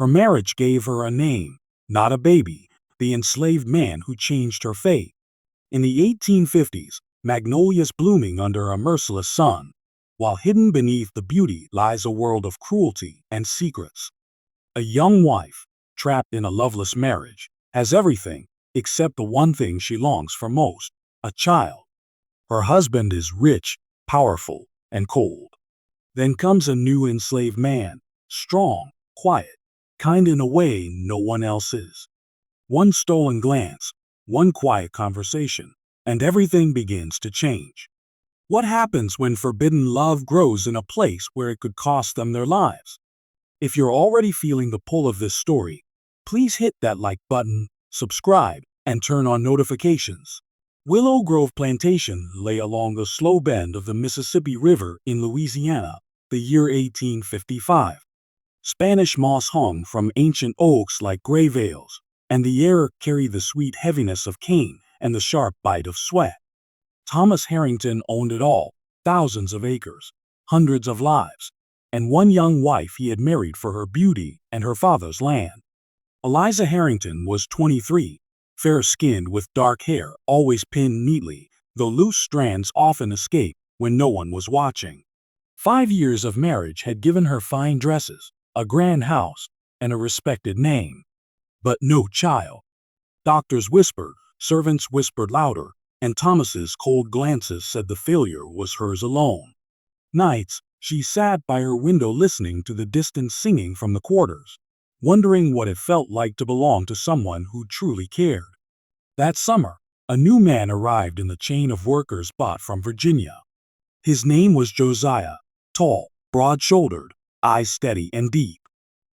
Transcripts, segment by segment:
Her marriage gave her a name, not a baby, the enslaved man who changed her fate. In the 1850s, magnolias blooming under a merciless sun, while hidden beneath the beauty lies a world of cruelty and secrets. A young wife, trapped in a loveless marriage, has everything except the one thing she longs for most, a child. Her husband is rich, powerful, and cold. Then comes a new enslaved man, strong, quiet, kind in a way no one else is. One stolen glance, one quiet conversation, and everything begins to change. What happens when forbidden love grows in a place where it could cost them their lives? If you're already feeling the pull of this story, please hit that like button, subscribe, and turn on notifications. Willow Grove Plantation lay along the slow bend of the Mississippi River in Louisiana, the year 1855. Spanish moss hung from ancient oaks like gray veils, and the air carried the sweet heaviness of cane and the sharp bite of sweat. Thomas Harrington owned it all, thousands of acres, hundreds of lives, and one young wife he had married for her beauty and her father's land. Eliza Harrington was 23, fair-skinned with dark hair always pinned neatly, though loose strands often escaped when no one was watching. 5 years of marriage had given her fine dresses, a grand house, and a respected name. But no child. Doctors whispered, servants whispered louder, and Thomas's cold glances said the failure was hers alone. Nights, she sat by her window listening to the distant singing from the quarters, wondering what it felt like to belong to someone who truly cared. That summer, a new man arrived in the chain of workers bought from Virginia. His name was Josiah, tall, broad-shouldered, eyes steady and deep.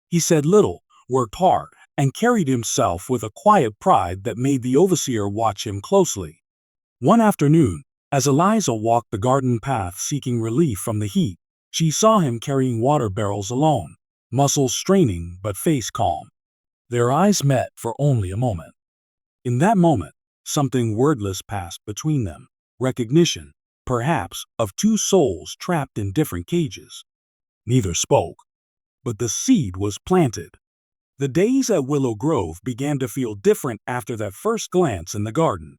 He said little, worked hard, and carried himself with a quiet pride that made the overseer watch him closely. One afternoon, as Eliza walked the garden path seeking relief from the heat, she saw him carrying water barrels alone, muscles straining but face calm. Their eyes met for only a moment. In that moment, something wordless passed between them, recognition, perhaps, of two souls trapped in different cages. Neither spoke, but the seed was planted. The days at Willow Grove began to feel different after that first glance in the garden.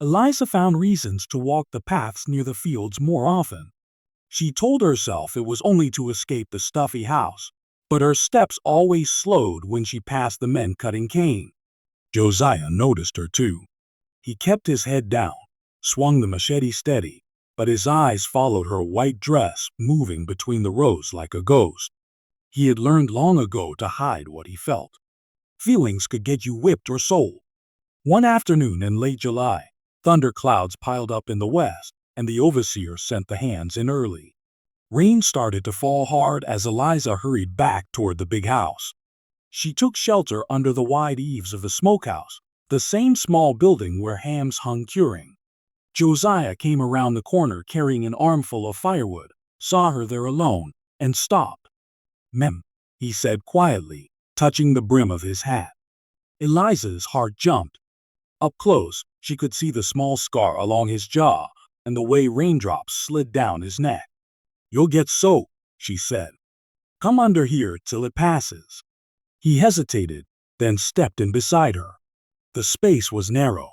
Eliza found reasons to walk the paths near the fields more often. She told herself it was only to escape the stuffy house, but her steps always slowed when she passed the men cutting cane. Josiah noticed her too. He kept his head down, swung the machete steady, but his eyes followed her white dress moving between the rows like a ghost. He had learned long ago to hide what he felt. Feelings could get you whipped or sold. One afternoon in late July, thunder clouds piled up in the west, and the overseer sent the hands in early. Rain started to fall hard as Eliza hurried back toward the big house. She took shelter under the wide eaves of the smokehouse, the same small building where hams hung curing. Josiah came around the corner carrying an armful of firewood, saw her there alone, and stopped. "Mem," he said quietly, touching the brim of his hat. Eliza's heart jumped. Up close, she could see the small scar along his jaw and the way raindrops slid down his neck. "You'll get soaked," she said. "Come under here till it passes." He hesitated, then stepped in beside her. The space was narrow.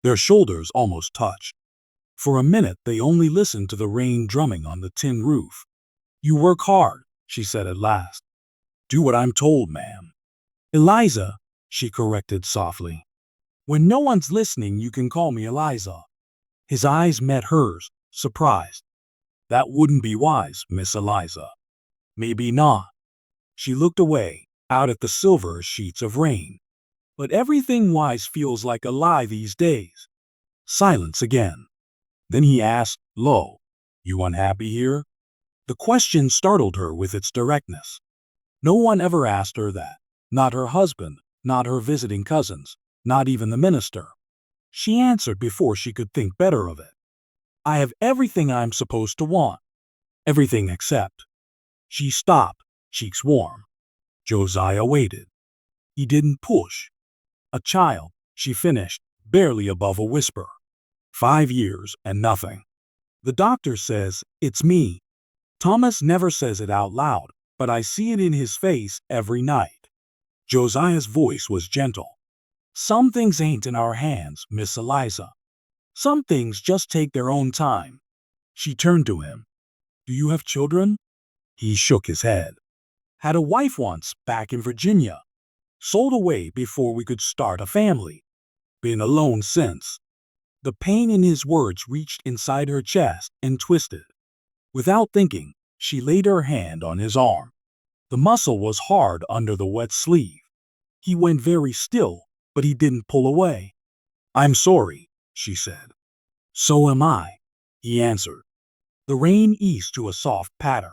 Their shoulders almost touched. For a minute they only listened to the rain drumming on the tin roof. "You work hard," she said at last. "Do what I'm told, ma'am." "Eliza," she corrected softly. "When no one's listening, you can call me Eliza." His eyes met hers, surprised. "That wouldn't be wise, Miss Eliza." "Maybe not." She looked away, out at the silver sheets of rain. "But everything wise feels like a lie these days." Silence again. Then he asked, low, "You unhappy here?" The question startled her with its directness. No one ever asked her that. Not her husband, not her visiting cousins, not even the minister. She answered before she could think better of it. "I have everything I'm supposed to want. Everything except." She stopped, cheeks warm. Josiah waited. He didn't push. "A child," she finished, barely above a whisper. 5 years and nothing. "The doctor says it's me." Thomas never says it out loud, but I see it in his face every night. Josiah's voice was gentle. Some things ain't in our hands, Miss Eliza. Some things just take their own time. She turned to him. Do you have children? He shook his head. Had a wife once, back in Virginia. Sold away before we could start a family. Been alone since. The pain in his words reached inside her chest and twisted. Without thinking, she laid her hand on his arm. The muscle was hard under the wet sleeve. He went very still, but he didn't pull away. I'm sorry, she said. So am I, he answered. The rain eased to a soft patter.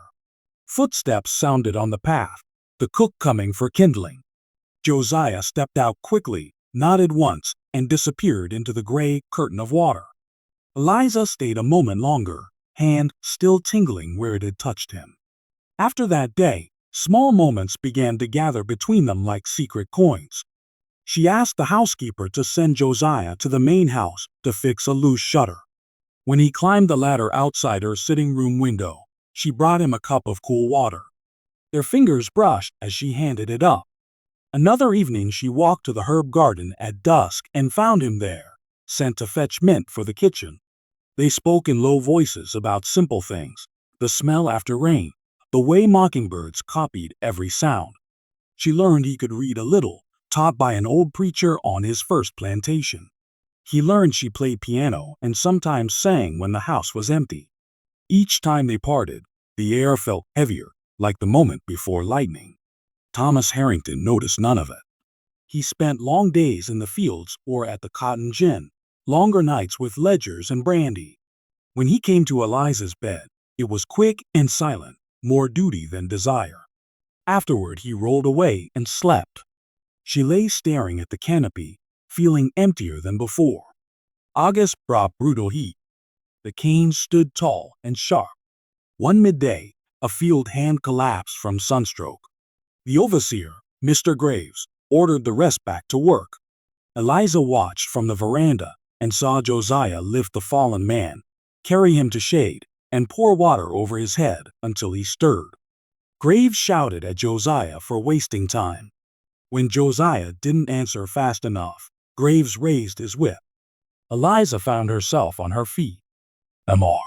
Footsteps sounded on the path, the cook coming for kindling. Josiah stepped out quickly, nodded once, and disappeared into the gray curtain of water. Eliza stayed a moment longer, hand still tingling where it had touched him. After that day, small moments began to gather between them like secret coins. She asked the housekeeper to send Josiah to the main house to fix a loose shutter. When he climbed the ladder outside her sitting room window, she brought him a cup of cool water. Their fingers brushed as she handed it up. Another evening she walked to the herb garden at dusk and found him there, sent to fetch mint for the kitchen. They spoke in low voices about simple things, the smell after rain, the way mockingbirds copied every sound. She learned he could read a little, taught by an old preacher on his first plantation. He learned she played piano and sometimes sang when the house was empty. Each time they parted, the air felt heavier, like the moment before lightning. Thomas Harrington noticed none of it. He spent long days in the fields or at the cotton gin, longer nights with ledgers and brandy. When he came to Eliza's bed, it was quick and silent, more duty than desire. Afterward he rolled away and slept. She lay staring at the canopy, feeling emptier than before. August brought brutal heat. The canes stood tall and sharp. One midday, a field hand collapsed from sunstroke. The overseer, Mr. Graves, ordered the rest back to work. Eliza watched from the veranda and saw Josiah lift the fallen man, carry him to shade, and pour water over his head until he stirred. Graves shouted at Josiah for wasting time. When Josiah didn't answer fast enough, Graves raised his whip. Eliza found herself on her feet. "Mr.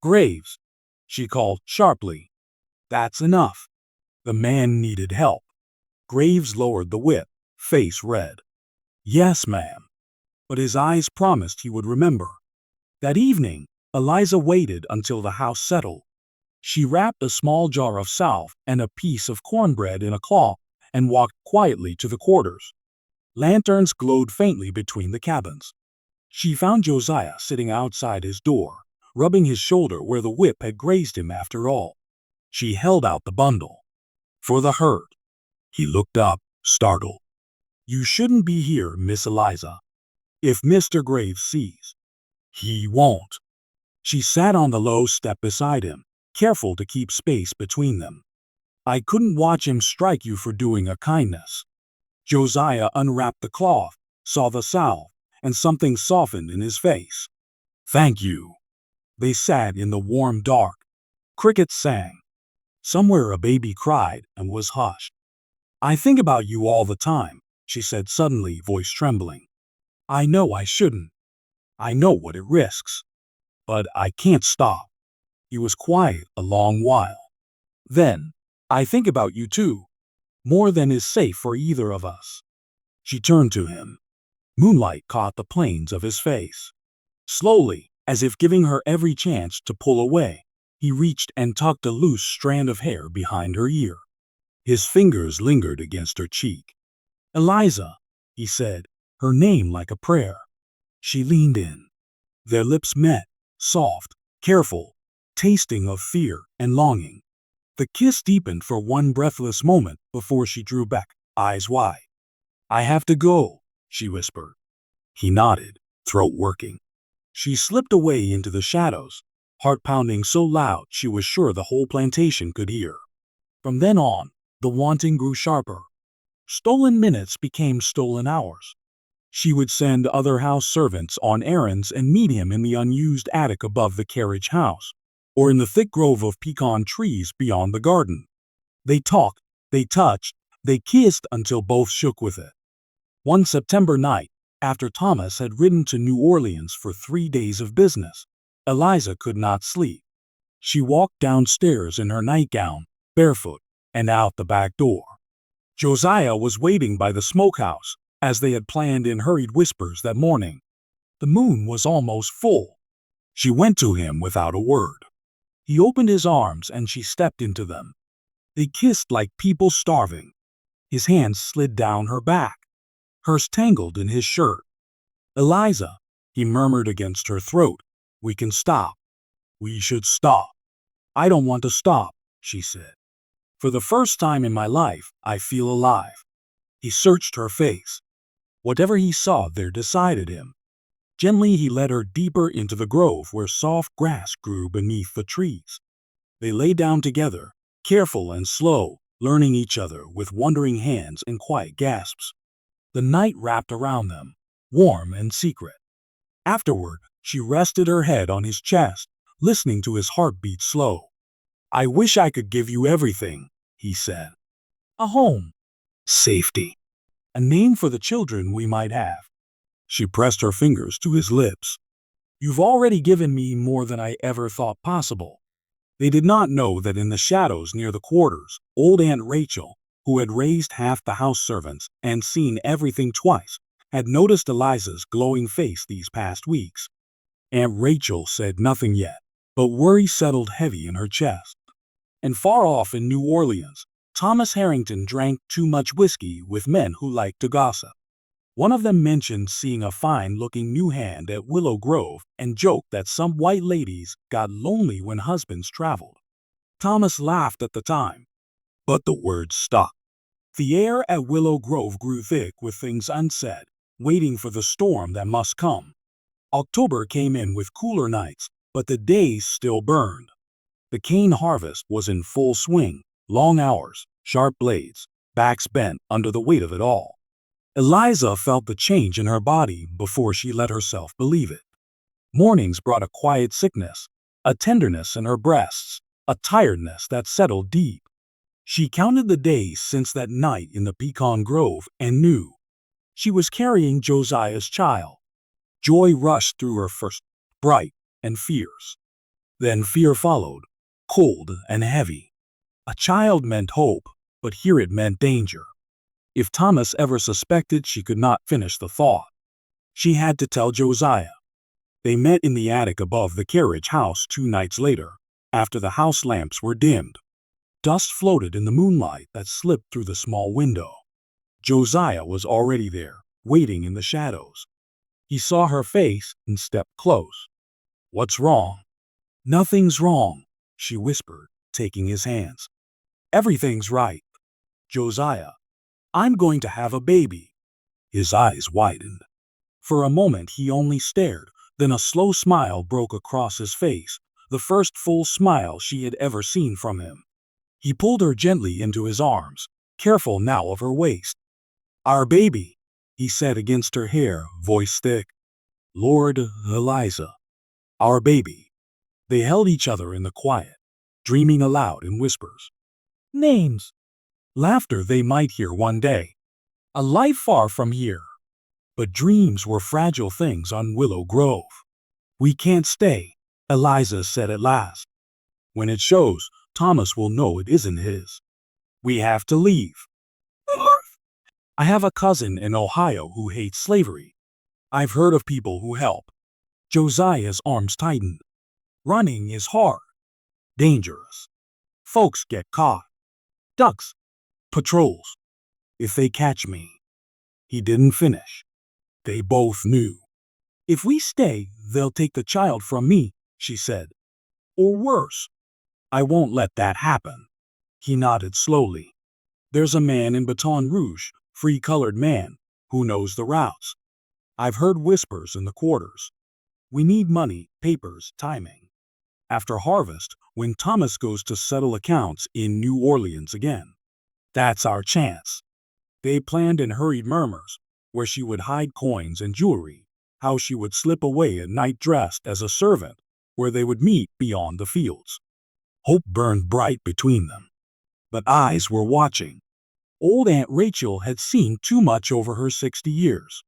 Graves," she called sharply. "That's enough." The man needed help. Graves lowered the whip, face red. "Yes, ma'am." But his eyes promised he would remember. That evening, Eliza waited until the house settled. She wrapped a small jar of salve and a piece of cornbread in a cloth and walked quietly to the quarters. Lanterns glowed faintly between the cabins. She found Josiah sitting outside his door, rubbing his shoulder where the whip had grazed him after all. She held out the bundle. "For the herd." He looked up, startled. "You shouldn't be here, Miss Eliza. If Mr. Graves sees." "He won't." She sat on the low step beside him, careful to keep space between them. "I couldn't watch him strike you for doing a kindness." Josiah unwrapped the cloth, saw the salve, and something softened in his face. "Thank you." They sat in the warm dark. Crickets sang. Somewhere a baby cried and was hushed. "I think about you all the time," she said suddenly, voice trembling. "I know I shouldn't. I know what it risks. But I can't stop." He was quiet a long while. Then, "I think about you too. More than is safe for either of us." She turned to him. Moonlight caught the planes of his face. Slowly, as if giving her every chance to pull away, he reached and tucked a loose strand of hair behind her ear. His fingers lingered against her cheek. "Eliza," he said, her name like a prayer. She leaned in. Their lips met, soft, careful, tasting of fear and longing. The kiss deepened for one breathless moment before she drew back, eyes wide. "I have to go," she whispered. He nodded, throat working. She slipped away into the shadows, heart pounding so loud she was sure the whole plantation could hear. From then on, the wanting grew sharper. Stolen minutes became stolen hours. She would send other house servants on errands and meet him in the unused attic above the carriage house, or in the thick grove of pecan trees beyond the garden. They talked, they touched, They kissed until both shook with it. One September night, after Thomas had ridden to New Orleans for 3 days of business, Eliza could not sleep. She walked downstairs in her nightgown, barefoot, and out the back door. Josiah was waiting by the smokehouse, as they had planned in hurried whispers that morning. The moon was almost full. She went to him without a word. He opened his arms and she stepped into them. They kissed like people starving. His hands slid down her back, hers tangled in his shirt. "Eliza," he murmured against her throat, "we can stop. We should stop." "I don't want to stop," she said. "For the first time in my life, I feel alive." He searched her face. Whatever he saw there decided him. Gently he led her deeper into the grove where soft grass grew beneath the trees. They lay down together, careful and slow, learning each other with wondering hands and quiet gasps. The night wrapped around them, warm and secret. Afterward, she rested her head on his chest, listening to his heartbeat slow. "I wish I could give you everything," he said. "A home, safety, a name for the children we might have." She pressed her fingers to his lips. "You've already given me more than I ever thought possible." They did not know that in the shadows near the quarters, old Aunt Rachel, who had raised half the house servants and seen everything twice, had noticed Eliza's glowing face these past weeks. Aunt Rachel said nothing yet, but worry settled heavy in her chest. And far off in New Orleans, Thomas Harrington drank too much whiskey with men who liked to gossip. One of them mentioned seeing a fine-looking new hand at Willow Grove and joked that some white ladies got lonely when husbands traveled. Thomas laughed at the time, but the words stuck. The air at Willow Grove grew thick with things unsaid, waiting for the storm that must come. October came in with cooler nights, but the days still burned. The cane harvest was in full swing, long hours, sharp blades, backs bent under the weight of it all. Eliza felt the change in her body before she let herself believe it. Mornings brought a quiet sickness, a tenderness in her breasts, a tiredness that settled deep. She counted the days since that night in the pecan grove and knew she was carrying Josiah's child. Joy rushed through her first, bright and fierce. Then fear followed, cold and heavy. A child meant hope, but here it meant danger. If Thomas ever suspected she could not finish the thought, she had to tell Josiah. They met in the attic above the carriage house 2 nights later, after the house lamps were dimmed. Dust floated in the moonlight that slipped through the small window. Josiah was already there, waiting in the shadows. He saw her face and stepped close. "What's wrong?" "Nothing's wrong," she whispered, taking his hands. "Everything's right. Josiah, I'm going to have a baby." His eyes widened. For a moment he only stared, then a slow smile broke across his face, the first full smile she had ever seen from him. He pulled her gently into his arms, careful now of her waist. "Our baby," he said against her hair, voice thick. "Lord, Eliza, our baby." They held each other in the quiet, dreaming aloud in whispers. Names. Laughter they might hear one day. A life far from here. But dreams were fragile things on Willow Grove. "We can't stay," Eliza said at last. "When it shows, Thomas will know it isn't his. We have to leave. I have a cousin in Ohio who hates slavery. I've heard of people who help." Josiah's arms tightened. "Running is hard. Dangerous. Folks get caught. Ducks. Patrols. If they catch me." He didn't finish. They both knew. "If we stay, they'll take the child from me," she said. "Or worse." "I won't let that happen." He nodded slowly. "There's a man in Baton Rouge, free-colored man, who knows the routes. I've heard whispers in the quarters. We need money, papers, timing. After harvest, when Thomas goes to settle accounts in New Orleans again. That's our chance." They planned in hurried murmurs, where she would hide coins and jewelry, how she would slip away at night dressed as a servant, where they would meet beyond the fields. Hope burned bright between them. But eyes were watching. Old Aunt Rachel had seen too much over her 60 years.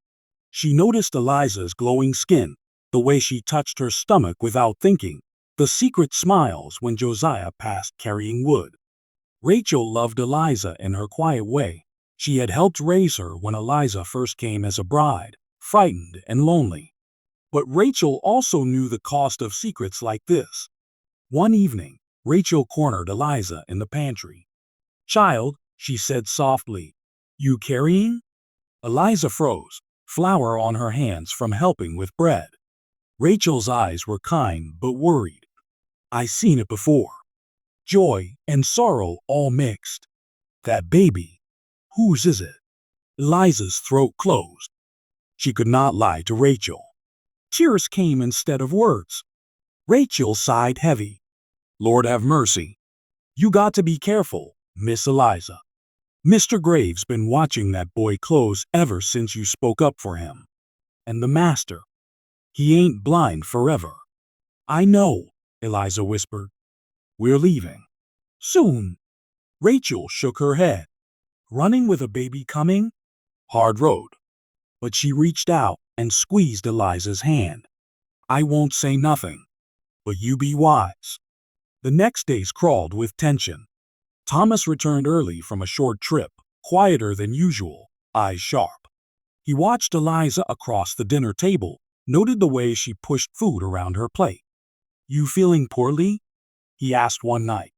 She noticed Eliza's glowing skin, the way she touched her stomach without thinking, the secret smiles when Josiah passed carrying wood. Rachel loved Eliza in her quiet way. She had helped raise her when Eliza first came as a bride, frightened and lonely. But Rachel also knew the cost of secrets like this. One evening, Rachel cornered Eliza in the pantry. "Child," she said softly, "you carrying?" Eliza froze, flour on her hands from helping with bread. Rachel's eyes were kind but worried. "I seen it before. Joy and sorrow all mixed. That baby, whose is it?" Eliza's throat closed. She could not lie to Rachel. Tears came instead of words. Rachel sighed heavy. "Lord have mercy. You got to be careful, Miss Eliza. Mr. Graves been watching that boy close ever since you spoke up for him. And the master, he ain't blind forever." "I know," Eliza whispered. "We're leaving. Soon." Rachel shook her head. "Running with a baby coming? Hard road." But she reached out and squeezed Eliza's hand. "I won't say nothing, but you be wise." The next days crawled with tension. Thomas returned early from a short trip, quieter than usual, eyes sharp. He watched Eliza across the dinner table, noted the way she pushed food around her plate. "You feeling poorly?" he asked one night.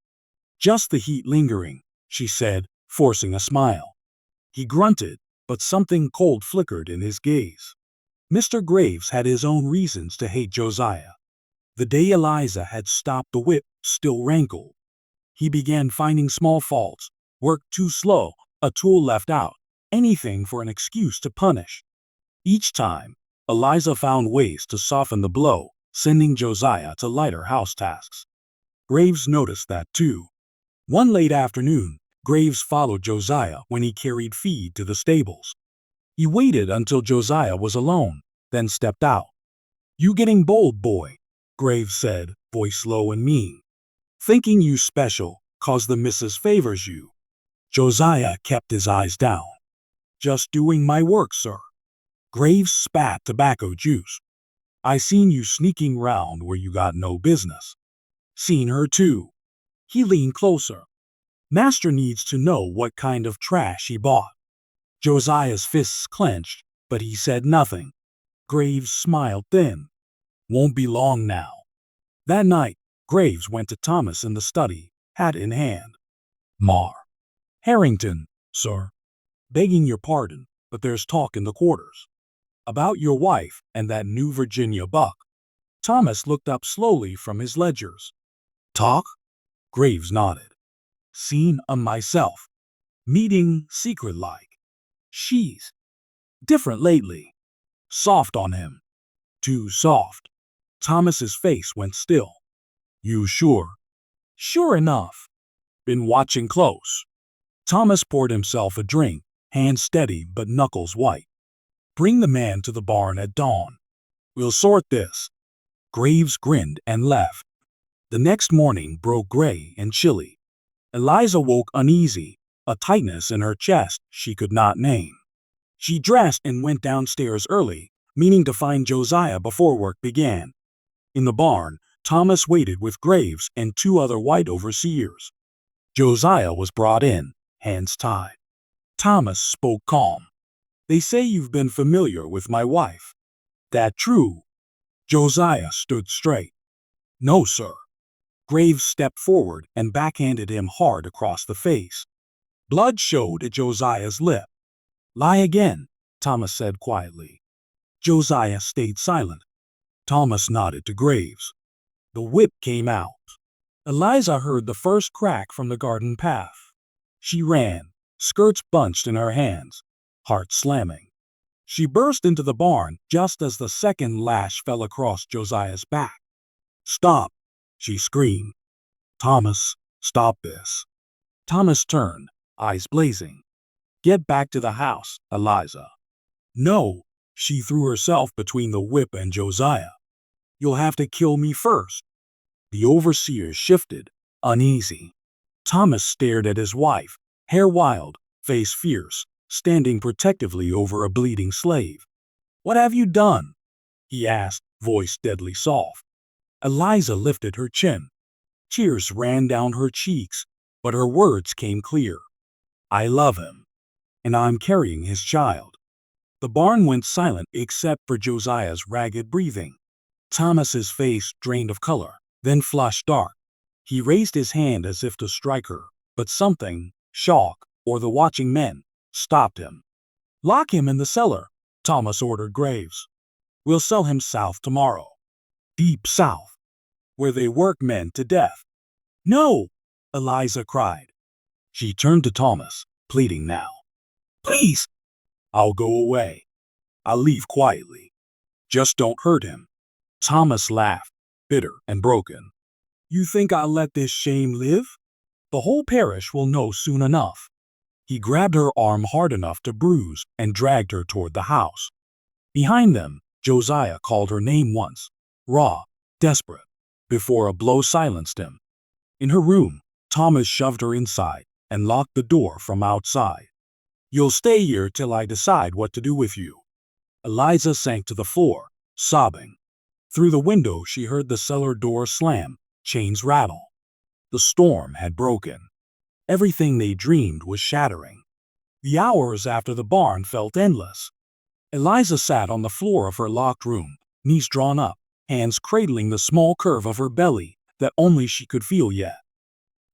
"Just the heat lingering," she said, forcing a smile. He grunted, but something cold flickered in his gaze. Mr. Graves had his own reasons to hate Josiah. The day Eliza had stopped the whip still rankled. He began finding small faults, work too slow, a tool left out, anything for an excuse to punish. Each time, Eliza found ways to soften the blow, sending Josiah to lighter house tasks. Graves noticed that too. One late afternoon, Graves followed Josiah when he carried feed to the stables. He waited until Josiah was alone, then stepped out. "You getting bold, boy," Graves said, voice low and mean. "Thinking you special, 'cause the missus favors you." Josiah kept his eyes down. "Just doing my work, sir." Graves spat tobacco juice. "I seen you sneaking round where you got no business." "Seen her too." He leaned closer. "Master needs to know what kind of trash he bought." Josiah's fists clenched, but he said nothing. Graves smiled thin. "Won't be long now." That night, Graves went to Thomas in the study, hat in hand. "Mar. Harrington, sir. Begging your pardon, but there's talk in the quarters. About your wife and that new Virginia buck." Thomas looked up slowly from his ledgers. "Talk?" Graves nodded. "Seen 'em myself. Meeting secret-like. She's different lately. Soft on him. Too soft." Thomas's face went still. "You sure?" "Sure enough. Been watching close." Thomas poured himself a drink, hands steady but knuckles white. "Bring the man to the barn at dawn. We'll sort this." Graves grinned and left. The next morning broke gray and chilly. Eliza woke uneasy, a tightness in her chest she could not name. She dressed and went downstairs early, meaning to find Josiah before work began. In the barn, Thomas waited with Graves and two other white overseers. Josiah was brought in, hands tied. Thomas spoke calm. "They say you've been familiar with my wife. That true?" Josiah stood straight. "No, sir." Graves stepped forward and backhanded him hard across the face. Blood showed at Josiah's lip. "Lie again," Thomas said quietly. Josiah stayed silent. Thomas nodded to Graves. The whip came out. Eliza heard the first crack from the garden path. She ran, skirts bunched in her hands, heart slamming. She burst into the barn just as the second lash fell across Josiah's back. "Stop!" she screamed. "Thomas, stop this." Thomas turned, eyes blazing. "Get back to the house, Eliza." "No," she threw herself between the whip and Josiah. "You'll have to kill me first." The overseer shifted, uneasy. Thomas stared at his wife, hair wild, face fierce, standing protectively over a bleeding slave. "What have you done?" he asked, voice deadly soft. Eliza lifted her chin. Tears ran down her cheeks, but her words came clear. "I love him, and I'm carrying his child." The barn went silent except for Josiah's ragged breathing. Thomas's face drained of color, then flushed dark. He raised his hand as if to strike her, but something, shock, or the watching men, stopped him. "Lock him in the cellar," Thomas ordered Graves. "We'll sell him south tomorrow." Deep south, where they work men to death. "No!" Eliza cried. She turned to Thomas, pleading now. "Please!" "I'll go away. I'll leave quietly. Just don't hurt him." Thomas laughed, bitter and broken. "You think I'll let this shame live? The whole parish will know soon enough." He grabbed her arm hard enough to bruise and dragged her toward the house. Behind them, Josiah called her name once, raw, desperate, before a blow silenced him. In her room, Thomas shoved her inside and locked the door from outside. "You'll stay here till I decide what to do with you." Eliza sank to the floor, sobbing. Through the window she heard the cellar door slam, chains rattle. The storm had broken. Everything they dreamed was shattering. The hours after the barn felt endless. Eliza sat on the floor of her locked room, knees drawn up, hands cradling the small curve of her belly that only she could feel yet.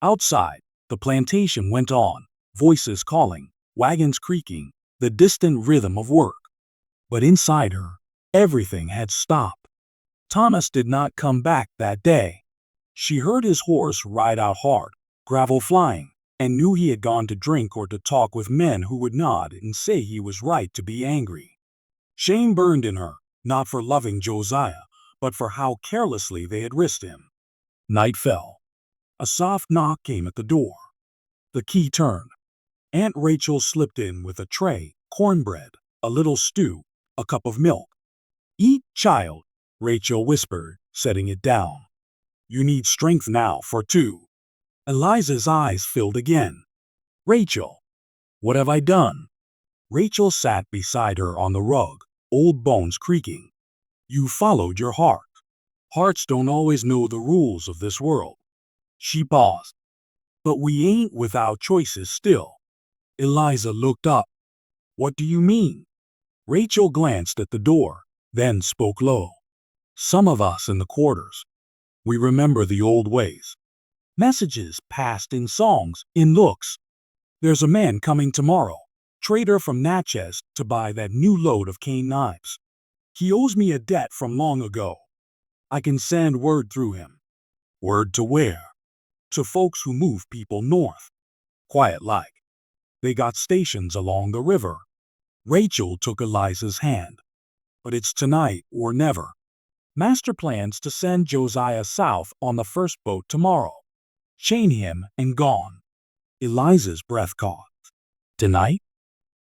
Outside, the plantation went on, voices calling, wagons creaking, the distant rhythm of work. But inside her, everything had stopped. Thomas did not come back that day. She heard his horse ride out hard, gravel flying, and knew he had gone to drink or to talk with men who would nod and say he was right to be angry. Shame burned in her, not for loving Josiah, but for how carelessly they had risked him. Night fell. A soft knock came at the door. The key turned. Aunt Rachel slipped in with a tray, cornbread, a little stew, a cup of milk. "Eat, child," Rachel whispered, setting it down. "You need strength now for two." Eliza's eyes filled again. "Rachel, what have I done?" Rachel sat beside her on the rug, old bones creaking. "You followed your heart. Hearts don't always know the rules of this world." She paused. "But we ain't without choices still." Eliza looked up. "What do you mean?" Rachel glanced at the door, then spoke low. "Some of us in the quarters, we remember the old ways. Messages passed in songs, in looks. There's a man coming tomorrow, trader from Natchez, to buy that new load of cane knives. He owes me a debt from long ago. I can send word through him." "Word to where?" "To folks who move people north. Quiet like. They got stations along the river." Rachel took Eliza's hand. "But it's tonight or never. Master plans to send Josiah south on the first boat tomorrow. Chain him and gone." Eliza's breath caught. "Tonight?"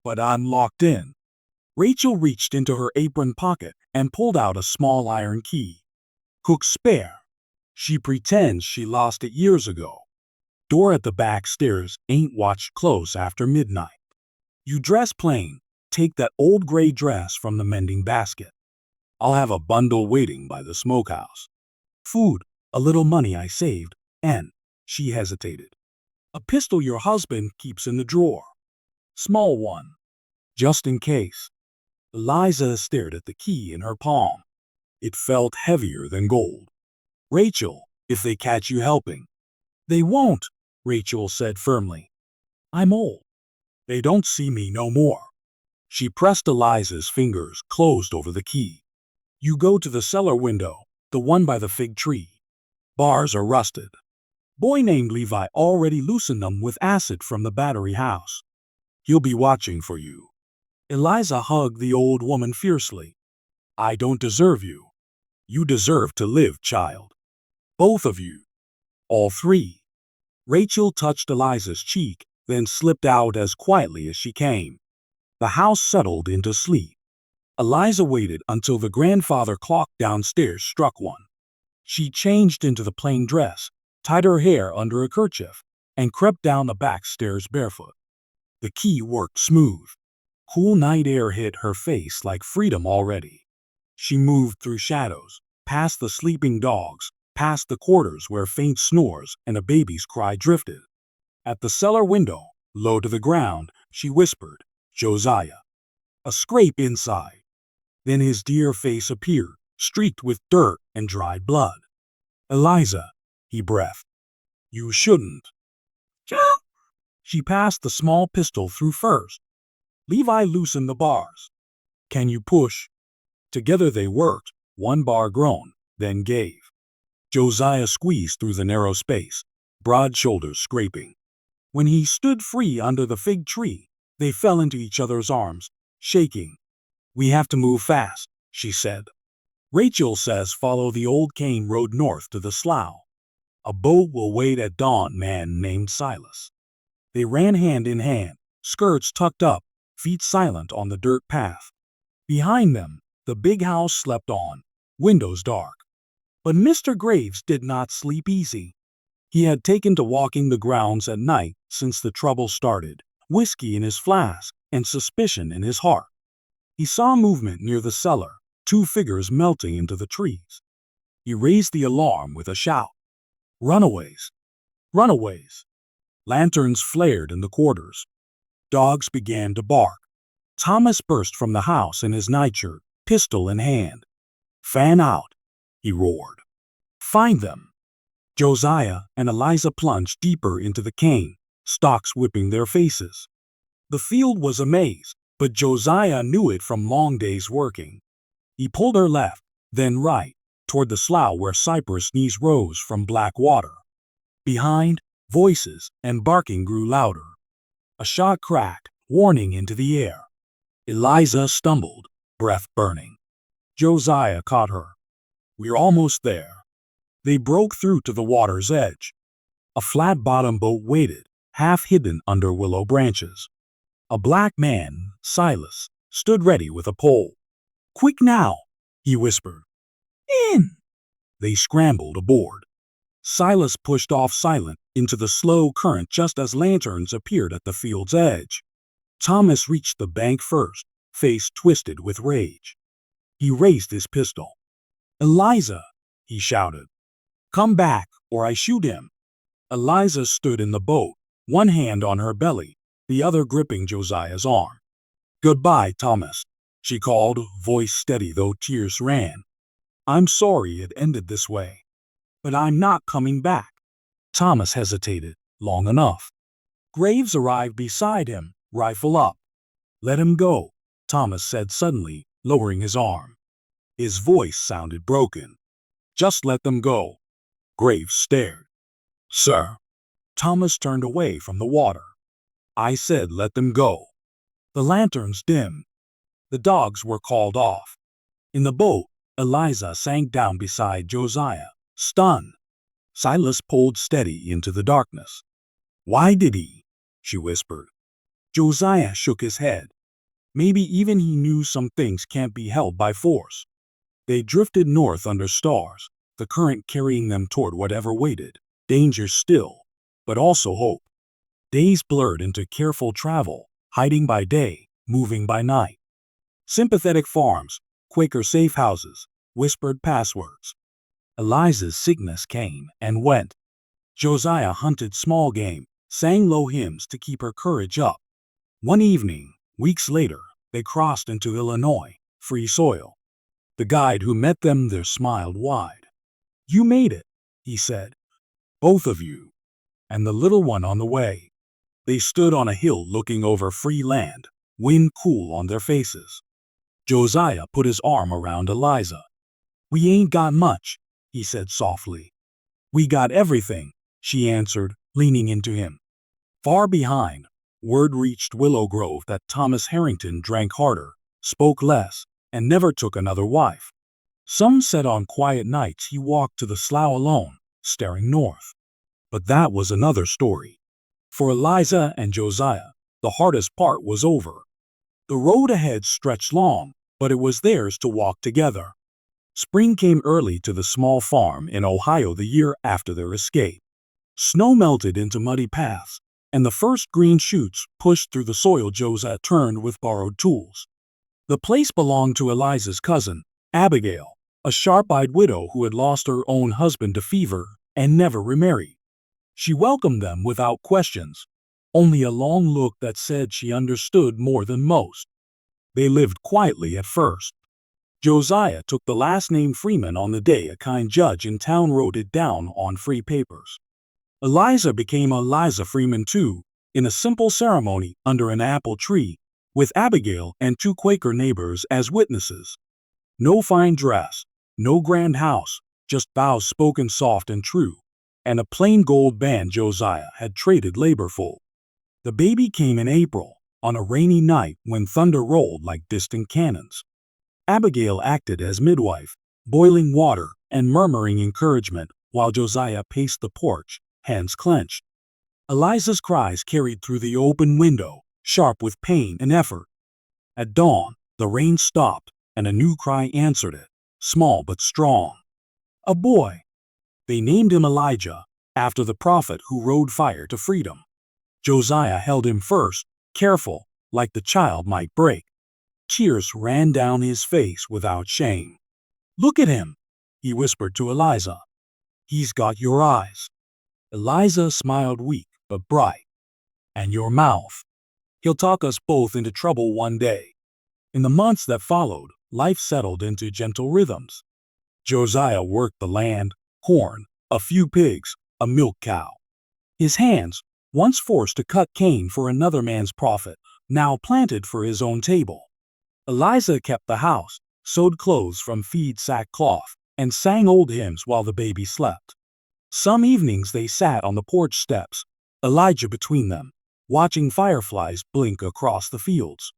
"But I'm locked in." Rachel reached into her apron pocket and pulled out a small iron key. "Cook's spare. She pretends she lost it years ago. Door at the back stairs ain't watched close after midnight. You dress plain. Take that old gray dress from the mending basket. I'll have a bundle waiting by the smokehouse. Food, a little money I saved, and," she hesitated, "a pistol your husband keeps in the drawer. Small one. Just in case." Eliza stared at the key in her palm. It felt heavier than gold. "Rachel, if they catch you helping." "They won't," Rachel said firmly. "I'm old. They don't see me no more." She pressed Eliza's fingers closed over the key. "You go to the cellar window, the one by the fig tree. Bars are rusted. Boy named Levi already loosened them with acid from the battery house. He'll be watching for you." Eliza hugged the old woman fiercely. "I don't deserve you. You deserve to live, child. Both of you. All three." Rachel touched Eliza's cheek, then slipped out as quietly as she came. The house settled into sleep. Eliza waited until the grandfather clock downstairs struck one. She changed into the plain dress, tied her hair under a kerchief, and crept down the back stairs barefoot. The key worked smooth. Cool night air hit her face like freedom already. She moved through shadows, past the sleeping dogs, past the quarters where faint snores and a baby's cry drifted. At the cellar window, low to the ground, she whispered, "Josiah." A scrape inside. Then his dear face appeared, streaked with dirt and dried blood. "Eliza," he breathed. "You shouldn't." She passed the small pistol through first. Levi loosened the bars. "Can you push?" Together they worked. One bar groaned, then gave. Josiah squeezed through the narrow space, broad shoulders scraping. When he stood free under the fig tree, they fell into each other's arms, shaking. "We have to move fast," she said. "Rachel says follow the old cane road north to the slough. A boat will wait at dawn." Man named Silas. They ran hand in hand, skirts tucked up, feet silent on the dirt path. Behind them, the big house slept on, windows dark. But Mr. Graves did not sleep easy. He had taken to walking the grounds at night since the trouble started, whiskey in his flask and suspicion in his heart. He saw movement near the cellar, two figures melting into the trees. He raised the alarm with a shout. "Runaways! Runaways!" Lanterns flared in the quarters. Dogs began to bark. Thomas burst from the house in his nightshirt, pistol in hand. "Fan out!" he roared. "Find them!" Josiah and Eliza plunged deeper into the cane, stalks whipping their faces. The field was a maze, but Josiah knew it from long days working. He pulled her left, then right, toward the slough where cypress knees rose from black water. Behind, voices and barking grew louder. A shot cracked, warning into the air. Eliza stumbled, breath burning. Josiah caught her. "We're almost there." They broke through to the water's edge. A flat-bottomed boat waited, half hidden under willow branches. A black man, Silas, stood ready with a pole. "Quick now," he whispered. "In!" They scrambled aboard. Silas pushed off silent into the slow current just as lanterns appeared at the field's edge. Thomas reached the bank first, face twisted with rage. He raised his pistol. "Eliza," he shouted. "Come back, or I shoot him." Eliza stood in the boat, one hand on her belly, the other gripping Josiah's arm. "Goodbye, Thomas," she called, voice steady though tears ran. "I'm sorry it ended this way, but I'm not coming back." Thomas hesitated, long enough. Graves arrived beside him, rifle up. "Let him go," Thomas said suddenly, lowering his arm. His voice sounded broken. "Just let them go." Graves stared. "Sir." Thomas turned away from the water. "I said let them go." The lanterns dimmed. The dogs were called off. In the boat, Eliza sank down beside Josiah, stunned. Silas pulled steady into the darkness. "Why did he?" she whispered. Josiah shook his head. Maybe even he knew some things can't be held by force. They drifted north under stars, the current carrying them toward whatever waited, danger still, but also hope. Days blurred into careful travel, hiding by day, moving by night. Sympathetic farms, Quaker safe houses, whispered passwords. Eliza's sickness came and went. Josiah hunted small game, sang low hymns to keep her courage up. One evening, weeks later, they crossed into Illinois, free soil. The guide who met them there smiled wide. "You made it," he said. "Both of you. And the little one on the way." They stood on a hill looking over free land, wind cool on their faces. Josiah put his arm around Eliza. "We ain't got much," he said softly. "We got everything," she answered, leaning into him. Far behind, word reached Willow Grove that Thomas Harrington drank harder, spoke less, and never took another wife. Some said on quiet nights he walked to the slough alone, staring north. But that was another story. For Eliza and Josiah, the hardest part was over. The road ahead stretched long, but it was theirs to walk together. Spring came early to the small farm in Ohio the year after their escape. Snow melted into muddy paths, and the first green shoots pushed through the soil Josiah turned with borrowed tools. The place belonged to Eliza's cousin, Abigail, a sharp-eyed widow who had lost her own husband to fever and never remarried. She welcomed them without questions, only a long look that said she understood more than most. They lived quietly at first. Josiah took the last name Freeman on the day a kind judge in town wrote it down on free papers. Eliza became Eliza Freeman too, in a simple ceremony under an apple tree, with Abigail and 2 Quaker neighbors as witnesses. No fine dress, no grand house, just vows spoken soft and true, and a plain gold band Josiah had traded labor for. The baby came in April, on a rainy night when thunder rolled like distant cannons. Abigail acted as midwife, boiling water and murmuring encouragement while Josiah paced the porch, hands clenched. Eliza's cries carried through the open window, sharp with pain and effort. At dawn, the rain stopped, and a new cry answered it, small but strong. A boy. They named him Elijah, after the prophet who rode fire to freedom. Josiah held him first, careful, like the child might break. Tears ran down his face without shame. "Look at him," he whispered to Eliza. "He's got your eyes." Eliza smiled weak but bright. "And your mouth. He'll talk us both into trouble one day." In the months that followed, life settled into gentle rhythms. Josiah worked the land, corn, a few pigs, a milk cow. His hands, once forced to cut cane for another man's profit, now planted for his own table. Eliza kept the house, sewed clothes from feed sackcloth, and sang old hymns while the baby slept. Some evenings they sat on the porch steps, Elijah between them, watching fireflies blink across the fields.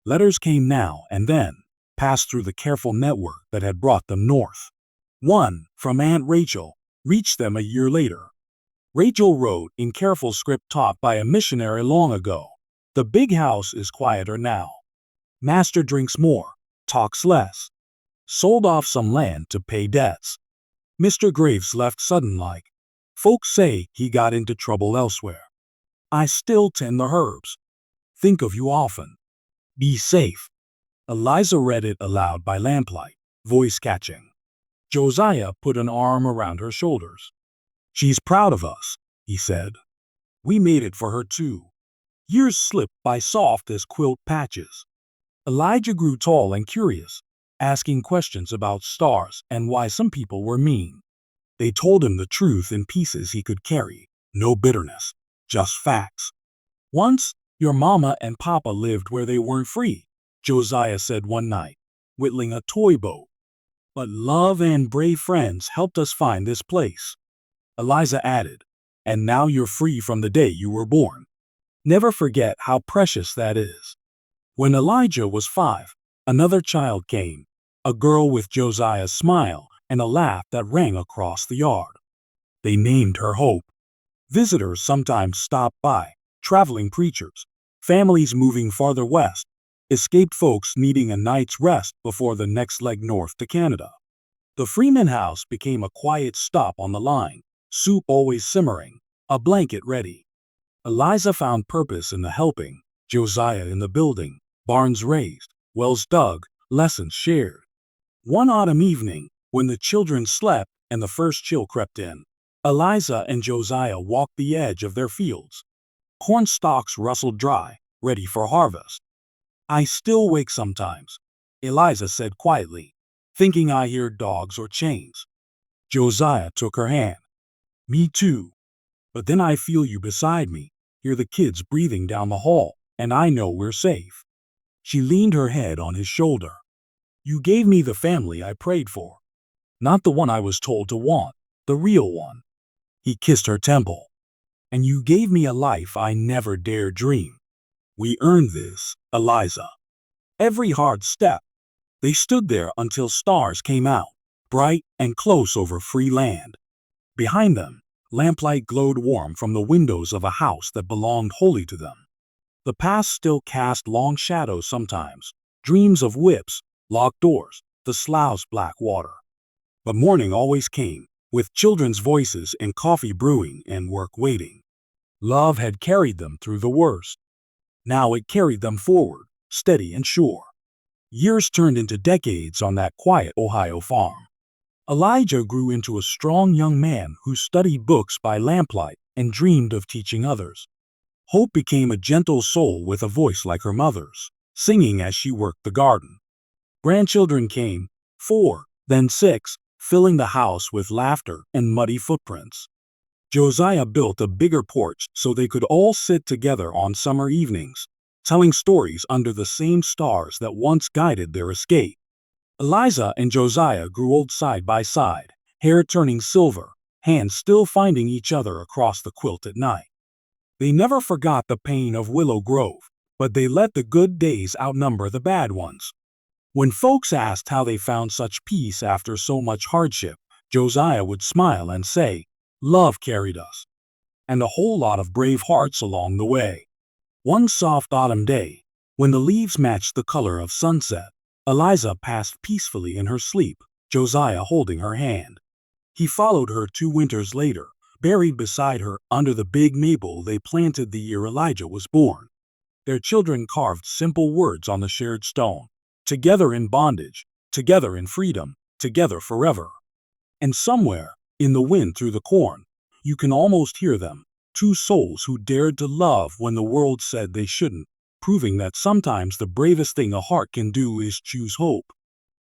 Letters came now and then, passed through the careful network that had brought them north. One, from Aunt Rachel, reached them a year later. Rachel wrote in careful script taught by a missionary long ago, "The big house is quieter now. Master drinks more, talks less. Sold off some land to pay debts. Mr. Graves left sudden like. Folks say he got into trouble elsewhere. I still tend the herbs. Think of you often. Be safe." Eliza read it aloud by lamplight, voice catching. Josiah put an arm around her shoulders. "She's proud of us," he said. "We made it for her too." Years slipped by soft as quilt patches. Elijah grew tall and curious, asking questions about stars and why some people were mean. They told him the truth in pieces he could carry, no bitterness, just facts. "Once, your mama and papa lived where they weren't free," Josiah said one night, whittling a toy boat. "But love and brave friends helped us find this place." Eliza added, "And now you're free from the day you were born. Never forget how precious that is." When Elijah was 5, another child came, a girl with Josiah's smile and a laugh that rang across the yard. They named her Hope. Visitors sometimes stopped by, traveling preachers, families moving farther west, escaped folks needing a night's rest before the next leg north to Canada. The Freeman house became a quiet stop on the line, soup always simmering, a blanket ready. Eliza found purpose in the helping, Josiah in the building, barns raised, wells dug, lessons shared. One autumn evening, when the children slept and the first chill crept in, Eliza and Josiah walked the edge of their fields. Corn stalks rustled dry, ready for harvest. "I still wake sometimes," Eliza said quietly, "thinking I hear dogs or chains." Josiah took her hand. "Me too. But then I feel you beside me, hear the kids breathing down the hall, and I know we're safe." She leaned her head on his shoulder. "You gave me the family I prayed for. Not the one I was told to want, the real one." He kissed her temple. "And you gave me a life I never dared dream. We earned this, Eliza." Every hard step. They stood there until stars came out, bright and close over free land. Behind them, lamplight glowed warm from the windows of a house that belonged wholly to them. The past still cast long shadows sometimes, dreams of whips, locked doors, the slough's black water. But morning always came, with children's voices and coffee brewing and work waiting. Love had carried them through the worst. Now it carried them forward, steady and sure. Years turned into decades on that quiet Ohio farm. Elijah grew into a strong young man who studied books by lamplight and dreamed of teaching others. Hope became a gentle soul with a voice like her mother's, singing as she worked the garden. Grandchildren came, 4, then 6, filling the house with laughter and muddy footprints. Josiah built a bigger porch so they could all sit together on summer evenings, telling stories under the same stars that once guided their escape. Eliza and Josiah grew old side by side, hair turning silver, hands still finding each other across the quilt at night. They never forgot the pain of Willow Grove, but they let the good days outnumber the bad ones. When folks asked how they found such peace after so much hardship, Josiah would smile and say, "Love carried us." And a whole lot of brave hearts along the way. One soft autumn day, when the leaves matched the color of sunset, Eliza passed peacefully in her sleep, Josiah holding her hand. He followed her 2 winters later, buried beside her under the big maple they planted the year Elijah was born. Their children carved simple words on the shared stone: together in bondage, together in freedom, together forever. And somewhere, in the wind through the corn, you can almost hear them, 2 souls who dared to love when the world said they shouldn't, proving that sometimes the bravest thing a heart can do is choose hope.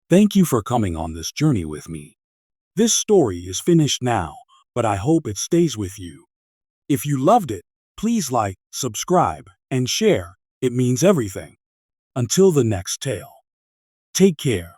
Thank you for coming on this journey with me. This story is finished now, but I hope it stays with you. If you loved it, please like, subscribe, and share. It means everything. Until the next tale. Take care.